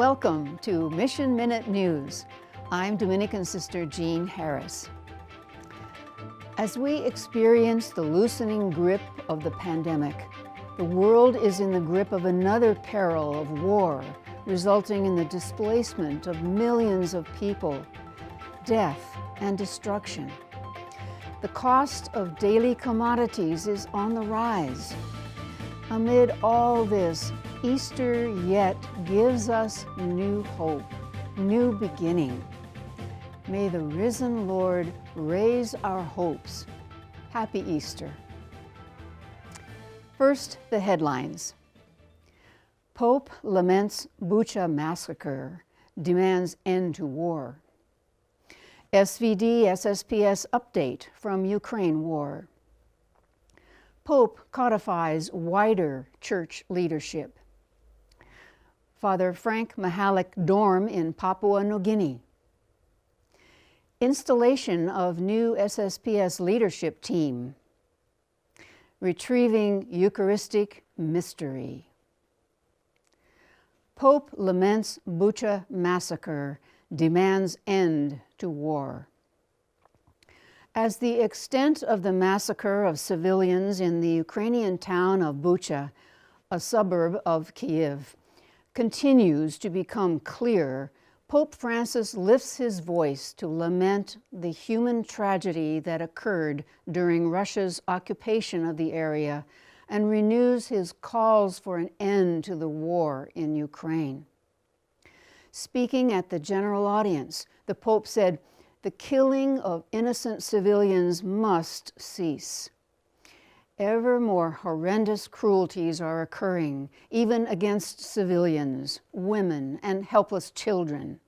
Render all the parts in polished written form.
Welcome to Mission Minute News. I'm Dominican Sister Jean Harris. As we experience the loosening grip of the pandemic, the world is in the grip of another peril of war, resulting in the displacement of millions of people, death, and destruction. The cost of daily commodities is on the rise. Amid all this, Easter yet gives us new hope, new beginning. May the risen Lord raise our hopes. Happy Easter. First, the headlines. Pope laments Bucha massacre, demands end to war. SVD SSPS update from Ukraine war. Pope codifies wider church leadership. Father Frank Mahalik dorm in Papua New Guinea. Installation of new SSPS leadership team. Retrieving Eucharistic mystery. Pope laments Bucha massacre, demands end to war. As the extent of the massacre of civilians in the Ukrainian town of Bucha, a suburb of Kyiv, continues to become clear, Pope Francis lifts his voice to lament the human tragedy that occurred during Russia's occupation of the area and renews his calls for an end to the war in Ukraine. Speaking at the general audience, the Pope said, "The killing of innocent civilians must cease. Ever more horrendous cruelties are occurring, even against civilians, women, and helpless children.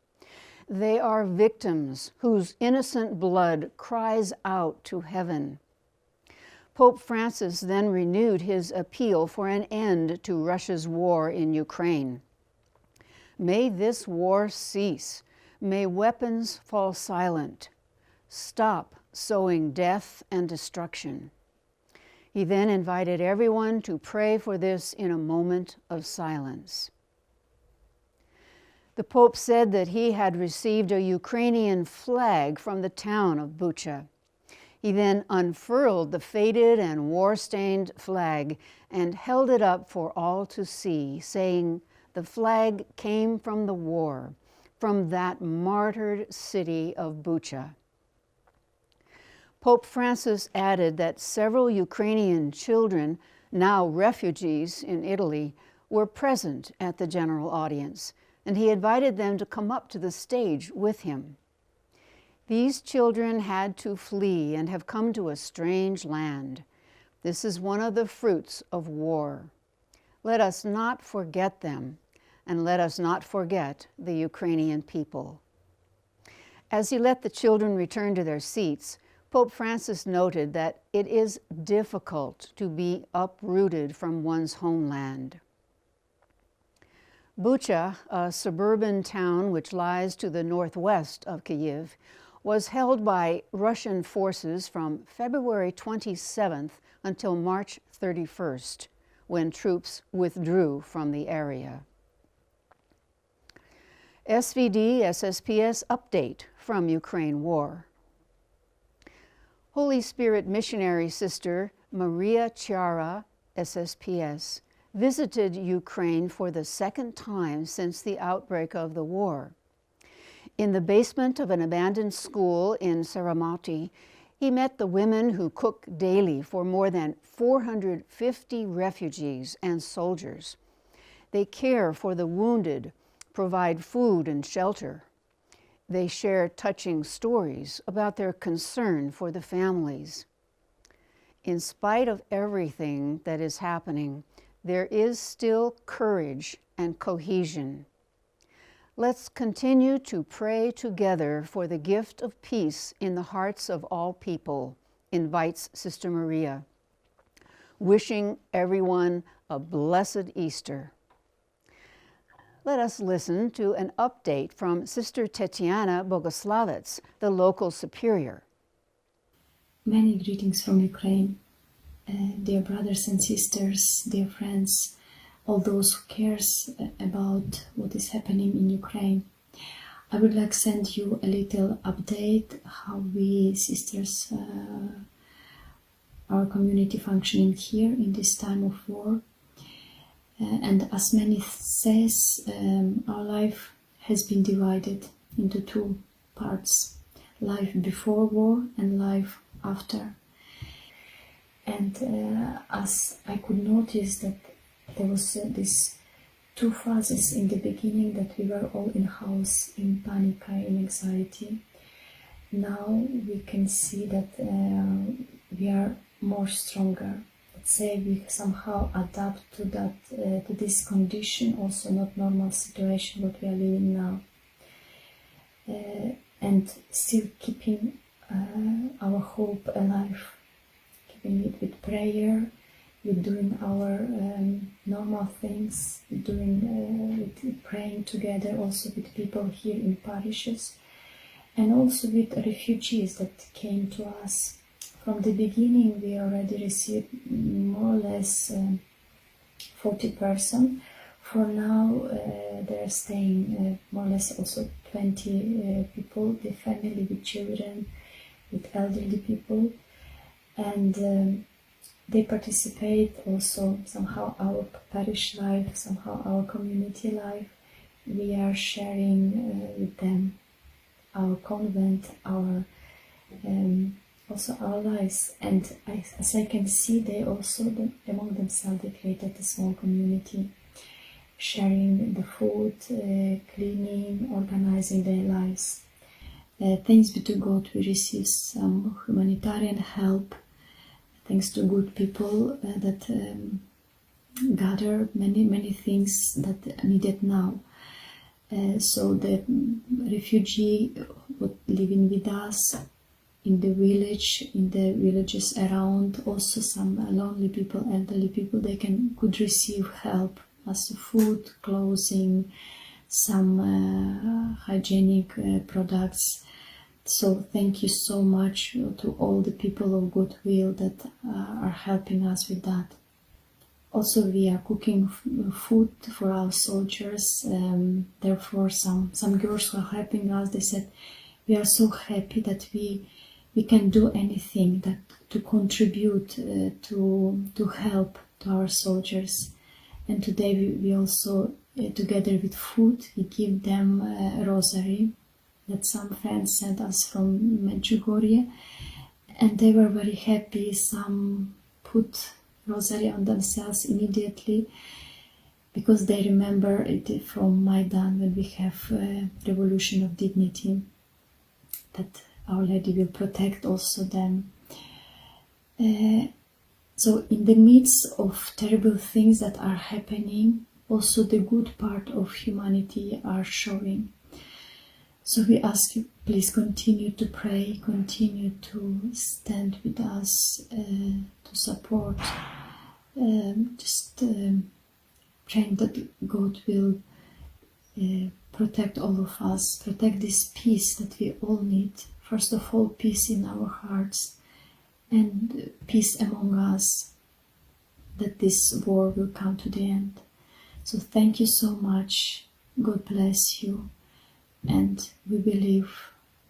They are victims whose innocent blood cries out to heaven." Pope Francis then renewed his appeal for an end to Russia's war in Ukraine. May this war cease. May weapons fall silent. Stop sowing death and destruction. He then invited everyone to pray for this in a moment of silence. The Pope said that he had received a Ukrainian flag from the town of Bucha. He then unfurled the faded and war-stained flag and held it up for all to see, saying, "The flag came from the war, from that martyred city of Bucha." Pope Francis added that several Ukrainian children, now refugees in Italy, were present at the general audience, and he invited them to come up to the stage with him. These children had to flee and have come to a strange land. This is one of the fruits of war. Let us not forget them, and let us not forget the Ukrainian people. As he let the children return to their seats, Pope Francis noted that it is difficult to be uprooted from one's homeland. Bucha, a suburban town which lies to the northwest of Kyiv, was held by Russian forces from February 27th until March 31st, when troops withdrew from the area. SVD SSPS update from Ukraine war. Holy Spirit missionary sister Maria Chiara, SSPS, visited Ukraine for the second time since the outbreak of the war. In the basement of an abandoned school in Saramati, he met the women who cook daily for more than 450 refugees and soldiers. They care for the wounded, provide food and shelter. They share touching stories about their concern for the families. In spite of everything that is happening, there is still courage and cohesion. Let's continue to pray together for the gift of peace in the hearts of all people, invites Sister Maria, wishing everyone a blessed Easter. Let us listen to an update from Sister Tetiana Bogoslavets, the local superior. Many greetings from Ukraine. Dear brothers and sisters, dear friends, all those who cares about what is happening in Ukraine. I would like to send you a little update how we sisters, our community functioning here in this time of war. And as many says, our life has been divided into two parts: life before war and life after. And as I could notice that there was this two phases in the beginning, that we were all in house in panic, in anxiety. Now we can see that we are more stronger. Let's say we somehow adapt to that, to this condition, also not normal situation what we are living now, and still keeping our hope alive, keeping it with prayer, with doing our normal things, with praying together, also with people here in parishes, and also with refugees that came to us. From the beginning, we already received more or less 40 persons. For now, they're staying more or less also 20 people, the family with children, with elderly people, and they participate also somehow our parish life, somehow our community life. We are sharing with them our convent, our also our lives, and as I can see, they also among themselves they created a small community, sharing the food, cleaning, organizing their lives. Thanks be to God, we receive some humanitarian help. Thanks to good people that gather many things that needed now. So the refugee living with us in the village, in the villages around, also some lonely people, elderly people, they could receive help as food, clothing, some hygienic products. So thank you so much to all the people of goodwill that are helping us with that. Also, we are cooking food for our soldiers. Therefore, some girls who are helping us, they said, we are so happy that we can do anything that to contribute to help to our soldiers. And today we also, together with food, we give them a rosary that some friends sent us from Medjugorje, and they were very happy. Some put rosary on themselves immediately because they remember it from Maidan, when we have Revolution of Dignity, that Our Lady will protect also them. So in the midst of terrible things that are happening, also the good part of humanity are showing. So we ask you, please continue to pray, continue to stand with us, to support, praying that God will protect all of us, protect this peace that we all need. First of all, peace in our hearts and peace among us, that this war will come to the end. So thank you so much. God bless you. And we believe,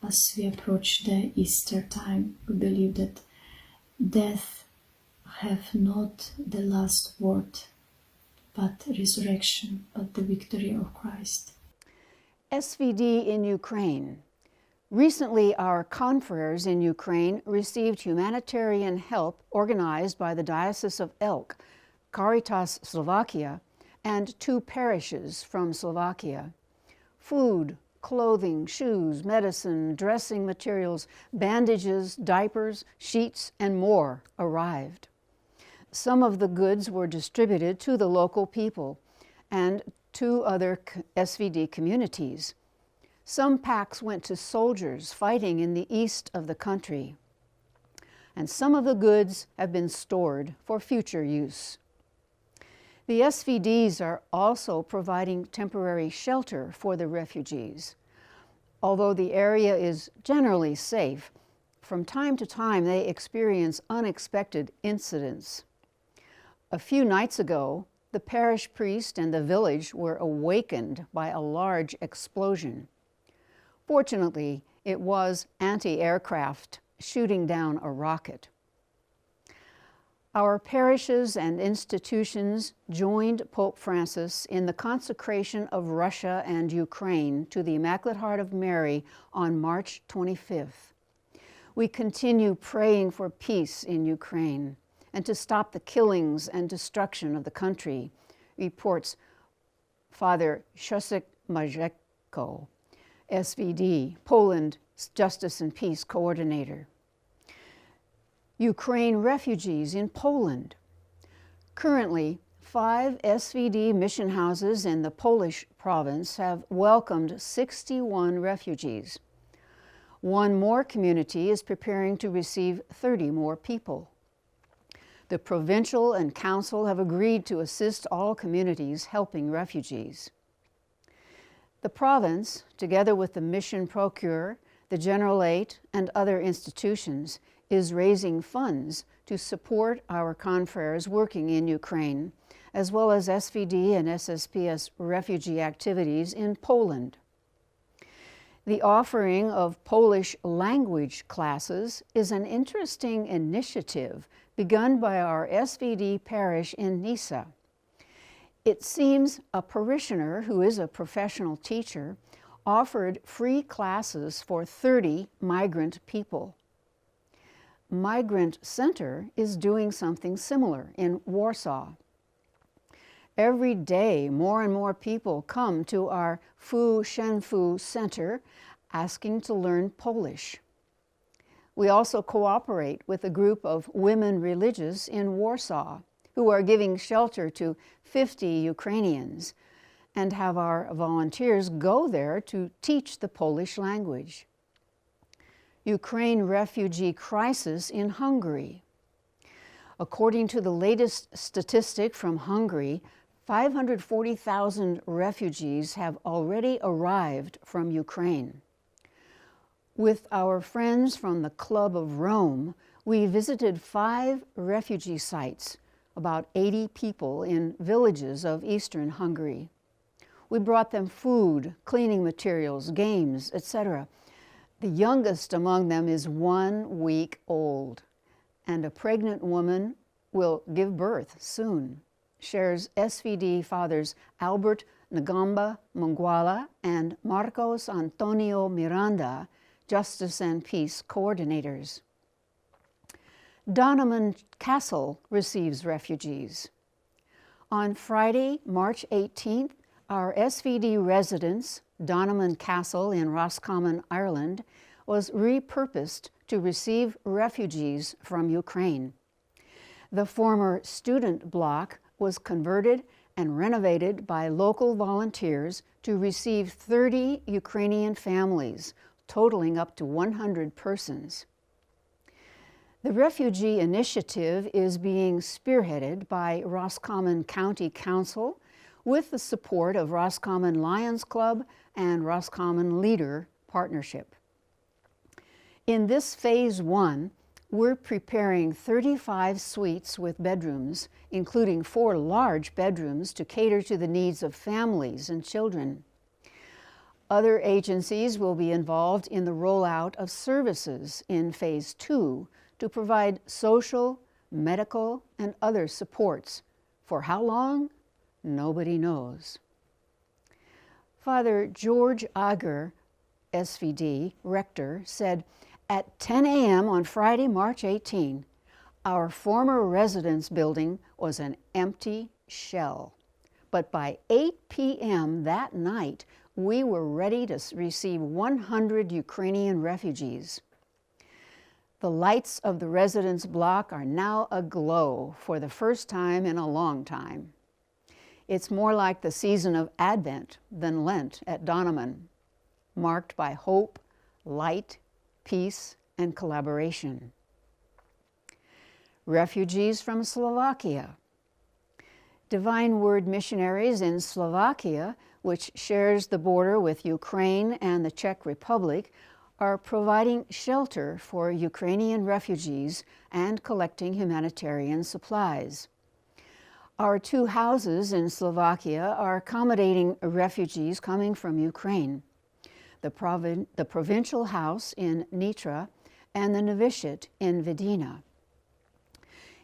as we approach the Easter time, we believe that death have not the last word, but resurrection, but the victory of Christ. SVD in Ukraine. Recently, our confreres in Ukraine received humanitarian help organized by the Diocese of Elk, Caritas Slovakia, and 2 parishes from Slovakia. Food, clothing, shoes, medicine, dressing materials, bandages, diapers, sheets, and more arrived. Some of the goods were distributed to the local people and to other SVD communities. Some packs went to soldiers fighting in the east of the country. And some of the goods have been stored for future use. The SVDs are also providing temporary shelter for the refugees. Although the area is generally safe, from time to time they experience unexpected incidents. A few nights ago, the parish priest and the village were awakened by a large explosion. Fortunately, it was anti-aircraft shooting down a rocket. Our parishes and institutions joined Pope Francis in the consecration of Russia and Ukraine to the Immaculate Heart of Mary on March 25th. We continue praying for peace in Ukraine and to stop the killings and destruction of the country, reports Father Szosik Majewko, SVD, Poland Justice and Peace Coordinator. Ukraine refugees in Poland. Currently, 5 SVD mission houses in the Polish province have welcomed 61 refugees. One more community is preparing to receive 30 more people. The provincial and council have agreed to assist all communities helping refugees. The province, together with the mission procure, the General Aid, and other institutions, is raising funds to support our confreres working in Ukraine, as well as SVD and SSPS refugee activities in Poland. The offering of Polish language classes is an interesting initiative begun by our SVD parish in Nysa. It seems a parishioner who is a professional teacher offered free classes for 30 migrant people. Migrant Center is doing something similar in Warsaw. Every day, more and more people come to our Fu Shenfu Center asking to learn Polish. We also cooperate with a group of women religious in Warsaw who are giving shelter to 50 Ukrainians and have our volunteers go there to teach the Polish language. Ukraine refugee crisis in Hungary. According to the latest statistic from Hungary, 540,000 refugees have already arrived from Ukraine. With our friends from the Club of Rome, we visited 5 refugee sites, about 80 people in villages of eastern Hungary. We brought them food, cleaning materials, games, etc. The youngest among them is 1 week old, and a pregnant woman will give birth soon, shares SVD Fathers Albert Ngamba Mungwala and Marcos Antonio Miranda, Justice and Peace Coordinators. Donovan Castle receives refugees. On Friday, March 18th, our SVD residence, Donovan Castle in Roscommon, Ireland, was repurposed to receive refugees from Ukraine. The former student block was converted and renovated by local volunteers to receive 30 Ukrainian families, totaling up to 100 persons. The refugee initiative is being spearheaded by Roscommon County Council with the support of Roscommon Lions Club and Roscommon Leader Partnership. In this phase 1, we're preparing 35 suites with bedrooms, including 4 large bedrooms to cater to the needs of families and children. Other agencies will be involved in the rollout of services in phase 2 to provide social, medical, and other supports. For how long? Nobody knows. Father George Ager, SVD, rector, said, at 10 a.m. on Friday, March 18, our former residence building was an empty shell. But by 8 p.m. that night, we were ready to receive 100 Ukrainian refugees. The lights of the residence block are now aglow for the first time in a long time. It's more like the season of Advent than Lent at Donovan, marked by hope, light, peace, and collaboration. Refugees from Slovakia. Divine Word missionaries in Slovakia, which shares the border with Ukraine and the Czech Republic, are providing shelter for Ukrainian refugees and collecting humanitarian supplies. Our 2 houses in Slovakia are accommodating refugees coming from Ukraine. The provincial house in Nitra and the novitiate in Vidina.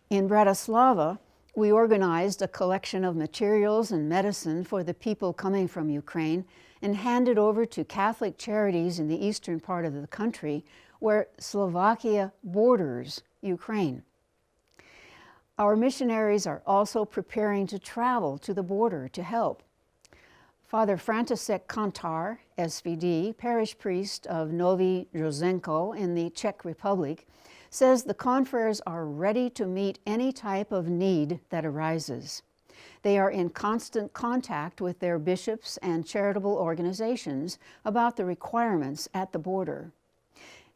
In Bratislava, we organized a collection of materials and medicine for the people coming from Ukraine and handed over to Catholic charities in the eastern part of the country where Slovakia borders Ukraine. Our missionaries are also preparing to travel to the border to help. Father František Kantar, SVD, parish priest of Nový Josenko in the Czech Republic, says the confreres are ready to meet any type of need that arises. They are in constant contact with their bishops and charitable organizations about the requirements at the border.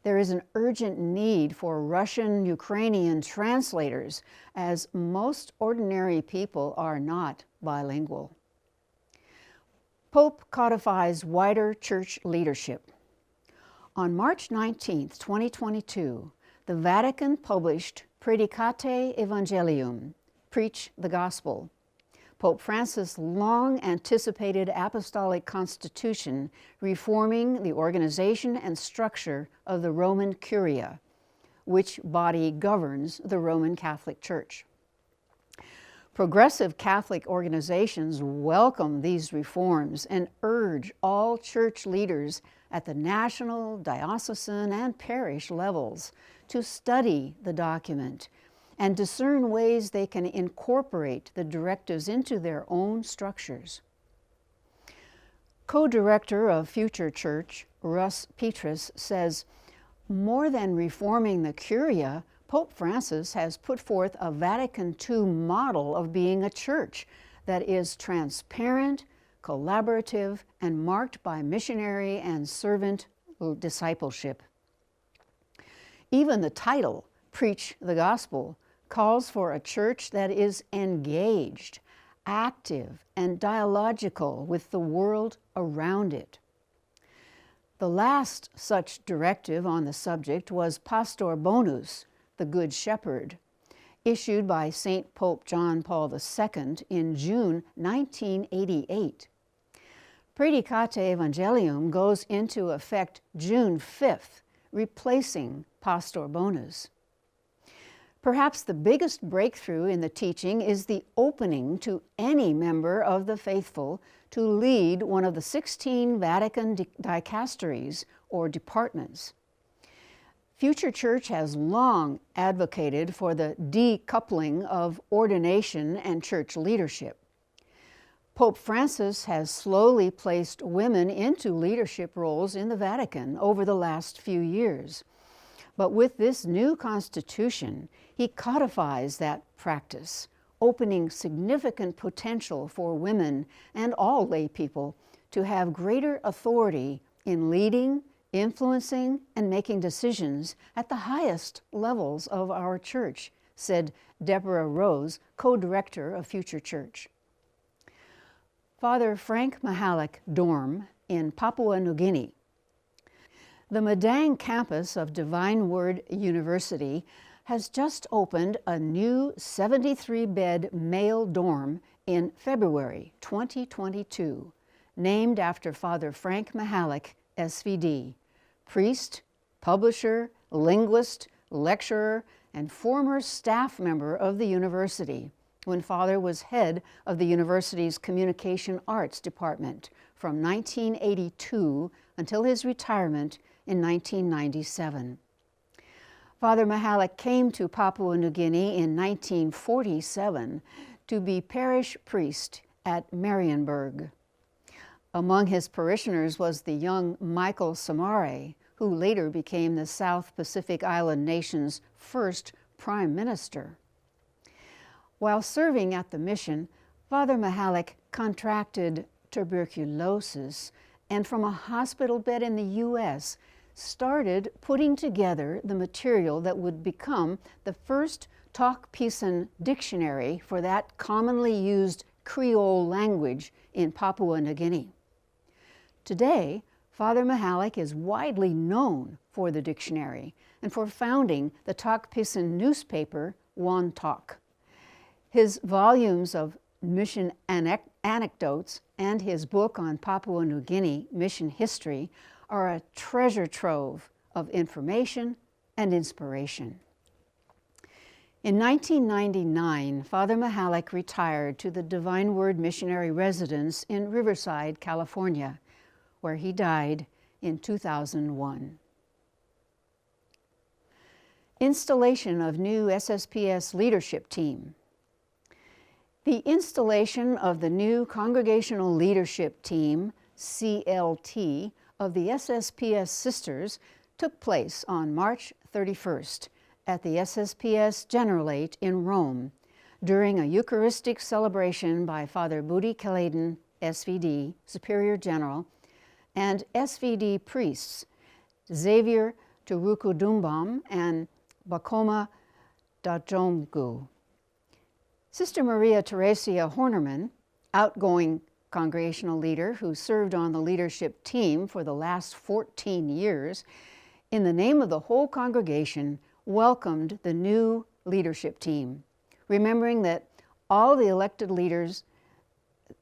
There is an urgent need for Russian-Ukrainian translators, as most ordinary people are not bilingual. Pope codifies wider church leadership. On March 19, 2022, the Vatican published Predicate Evangelium, Preach the Gospel, Pope Francis' long-anticipated apostolic constitution reforming the organization and structure of the Roman Curia, which body governs the Roman Catholic Church. Progressive Catholic organizations welcome these reforms and urge all church leaders at the national, diocesan, and parish levels to study the document and discern ways they can incorporate the directives into their own structures. Co-director of Future Church, Russ Petrus, says, more than reforming the Curia, Pope Francis has put forth a Vatican II model of being a church that is transparent, collaborative, and marked by missionary and servant discipleship. Even the title, Preach the Gospel, calls for a church that is engaged, active, and dialogical with the world around it. The last such directive on the subject was Pastor Bonus, the Good Shepherd, issued by St. Pope John Paul II in June 1988. Predicate Evangelium goes into effect June 5th, replacing Pastor Bonus. Perhaps the biggest breakthrough in the teaching is the opening to any member of the faithful to lead one of the 16 Vatican dicasteries or departments. Future Church has long advocated for the decoupling of ordination and church leadership. Pope Francis has slowly placed women into leadership roles in the Vatican over the last few years. But with this new constitution, he codifies that practice, opening significant potential for women and all lay people to have greater authority in leading, influencing, and making decisions at the highest levels of our church, said Deborah Rose, co-director of Future Church. Father Frank Mahalik Dorm in Papua New Guinea. The Madang campus of Divine Word University has just opened a new 73-bed male dorm in February 2022, named after Father Frank Mahalik, SVD, priest, publisher, linguist, lecturer, and former staff member of the university, when Father was head of the university's Communication Arts Department from 1982 until his retirement in 1997. Father Mahalik came to Papua New Guinea in 1947 to be parish priest at Marienburg. Among his parishioners was the young Michael Samare, who later became the South Pacific Island nation's first prime minister. While serving at the mission, Father Mahalik contracted tuberculosis and from a hospital bed in the U.S. started putting together the material that would become the first Tok Pisin dictionary for that commonly used Creole language in Papua New Guinea. Today, Father Mahalik is widely known for the dictionary and for founding the Tok Pisin newspaper, Wan Tok. His volumes of mission anecdotes and his book on Papua New Guinea mission history are a treasure trove of information and inspiration. In 1999, Father Mihalik retired to the Divine Word Missionary Residence in Riverside, California, where he died in 2001. Installation of new SSPS leadership team. The installation of the new Congregational Leadership Team, CLT, of the SSPS Sisters took place on March 31st at the SSPS Generalate in Rome during a Eucharistic celebration by Father Budi Kaladen, SVD, Superior General, and SVD priests Xavier Turukudumbam and Bakoma Dajomgu. Sister Maria Theresia Hornerman, outgoing congregational leader who served on the leadership team for the last 14 years, in the name of the whole congregation, welcomed the new leadership team, remembering that all the elected leaders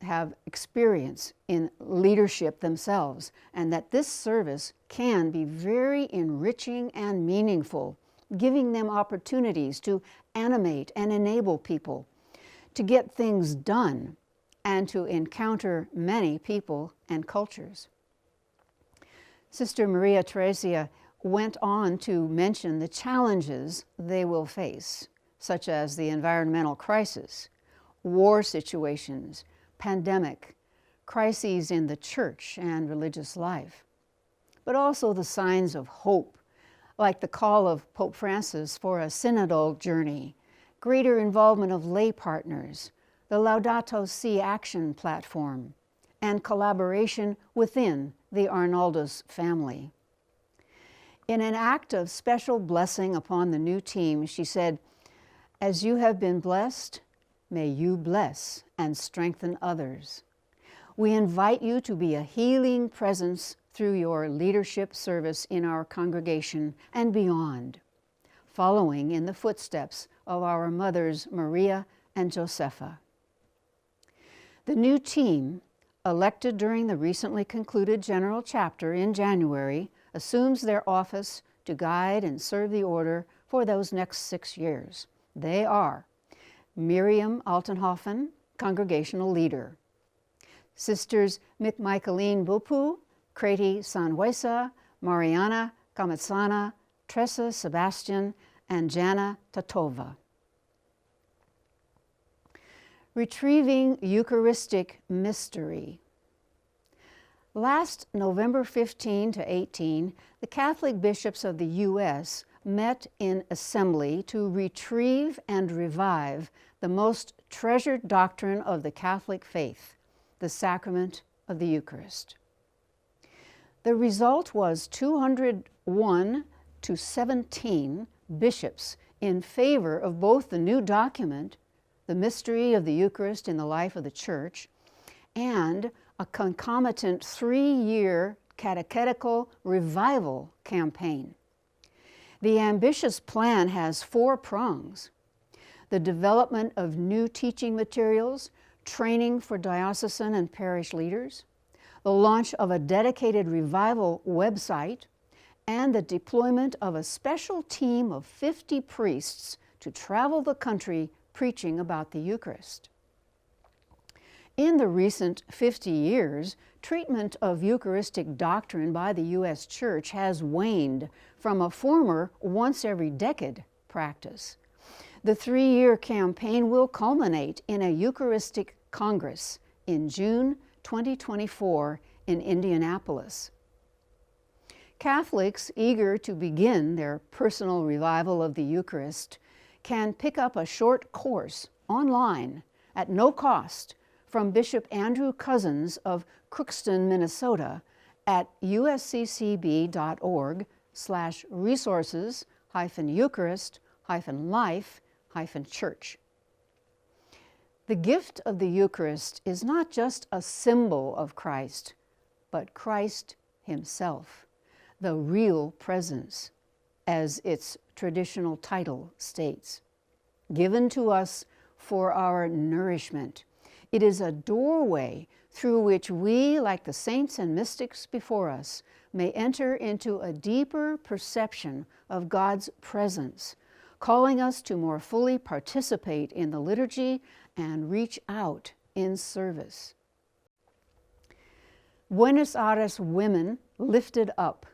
have experience in leadership themselves, and that this service can be very enriching and meaningful, giving them opportunities to animate and enable people, to get things done, and to encounter many people and cultures. Sister Maria Theresia went on to mention the challenges they will face, such as the environmental crisis, war situations, pandemic, crises in the church and religious life, but also the signs of hope, like the call of Pope Francis for a synodal journey, greater involvement of lay partners, the Laudato Si action platform, and collaboration within the Arnaldus family. In an act of special blessing upon the new team, she said, "As you have been blessed, may you bless and strengthen others. We invite you to be a healing presence through your leadership service in our congregation and beyond, following in the footsteps of our mothers Maria and Josepha." The new team, elected during the recently concluded General Chapter in January, assumes their office to guide and serve the order for those next 6 years. They are Miriam Altenhofen, Congregational Leader; Sisters Mikmichaeline Bupu, Kreti Sanhuesa, Mariana Kamitsana, Tressa Sebastian, and Jana Tatova. Retrieving Eucharistic Mystery. Last November 15 to 18, the Catholic bishops of the U.S. met in assembly to retrieve and revive the most treasured doctrine of the Catholic faith, the sacrament of the Eucharist. The result was 201 to 17 bishops in favor of both the new document, the mystery of the Eucharist in the life of the Church, and a concomitant 3-year catechetical revival campaign. The ambitious plan has 4 prongs: the development of new teaching materials, training for diocesan and parish leaders, the launch of a dedicated revival website, and the deployment of a special team of 50 priests to travel the country preaching about the Eucharist. In the recent 50 years, treatment of Eucharistic doctrine by the U.S. Church has waned from a former once-every-decade practice. The 3-year campaign will culminate in a Eucharistic Congress in June 2024 in Indianapolis. Catholics eager to begin their personal revival of the Eucharist can pick up a short course online at no cost from Bishop Andrew Cousins of Crookston, Minnesota at usccb.org/resources-eucharist-life-church. The gift of the Eucharist is not just a symbol of Christ, but Christ himself, the real presence, as its traditional title states, given to us for our nourishment. It is a doorway through which we, like the saints and mystics before us, may enter into a deeper perception of God's presence, calling us to more fully participate in the liturgy and reach out in service. Buenos Aires women lifted up.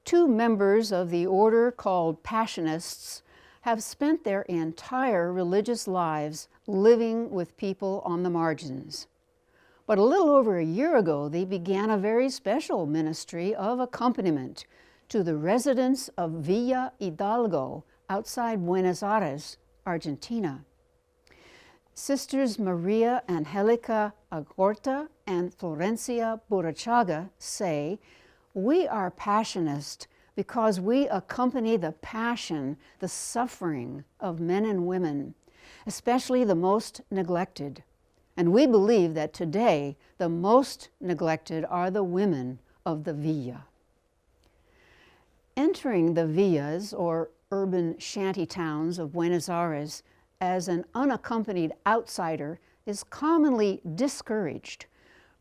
2 members of the order called Passionists have spent their entire religious lives living with people on the margins. But a little over a year ago, they began a very special ministry of accompaniment to the residents of Villa Hidalgo outside Buenos Aires, Argentina. Sisters Maria Angelica Agorta and Florencia Burachaga say, "We are Passionists because we accompany the passion, the suffering of men and women, especially the most neglected. And we believe that today the most neglected are the women of the villa." Entering the villas, or urban shanty towns of Buenos Aires, as an unaccompanied outsider is commonly discouraged.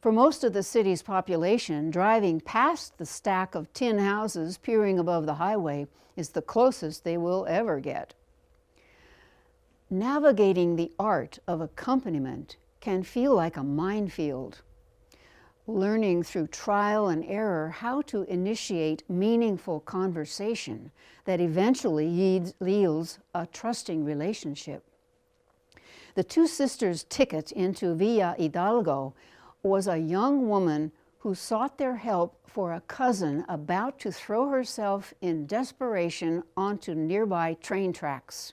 For most of the city's population, driving past the stack of tin houses peering above the highway is the closest they will ever get. Navigating the art of accompaniment can feel like a minefield. Learning through trial and error how to initiate meaningful conversation that eventually yields a trusting relationship. The 2 sisters' ticket into Villa Hidalgo was a young woman who sought their help for a cousin about to throw herself in desperation onto nearby train tracks.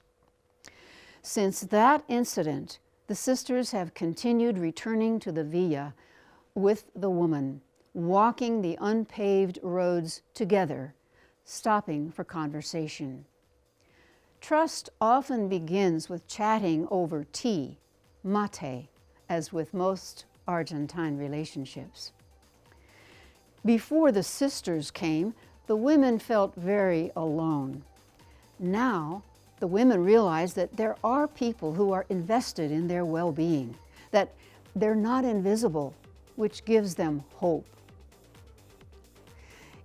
Since that incident, the sisters have continued returning to the villa with the woman, walking the unpaved roads together, stopping for conversation. Trust often begins with chatting over tea, mate, as with most Argentine relationships. Before the sisters came, the women felt very alone. Now, the women realize that there are people who are invested in their well-being, that they're not invisible, which gives them hope.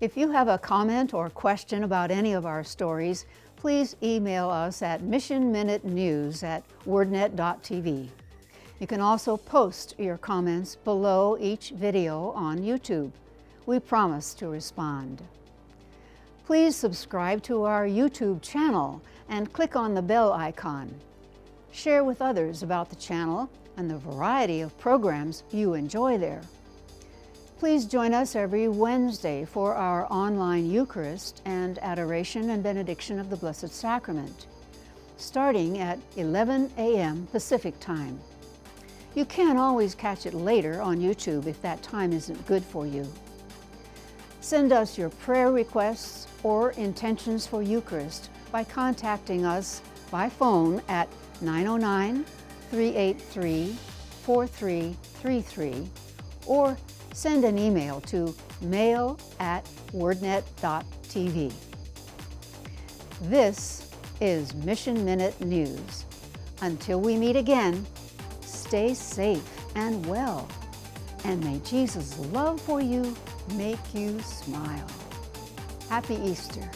If you have a comment or question about any of our stories, please email us at missionminutenews@wordnet.tv. You can also post your comments below each video on YouTube. We promise to respond. Please subscribe to our YouTube channel and click on the bell icon. Share with others about the channel and the variety of programs you enjoy there. Please join us every Wednesday for our online Eucharist and Adoration and Benediction of the Blessed Sacrament, starting at 11 a.m. Pacific Time. You can always catch it later on YouTube if that time isn't good for you. Send us your prayer requests or intentions for Eucharist by contacting us by phone at 909-383-4333 or send an email to mail@wordnet.tv. This is Mission Minute News. Until we meet again, stay safe and well, and may Jesus' love for you make you smile. Happy Easter.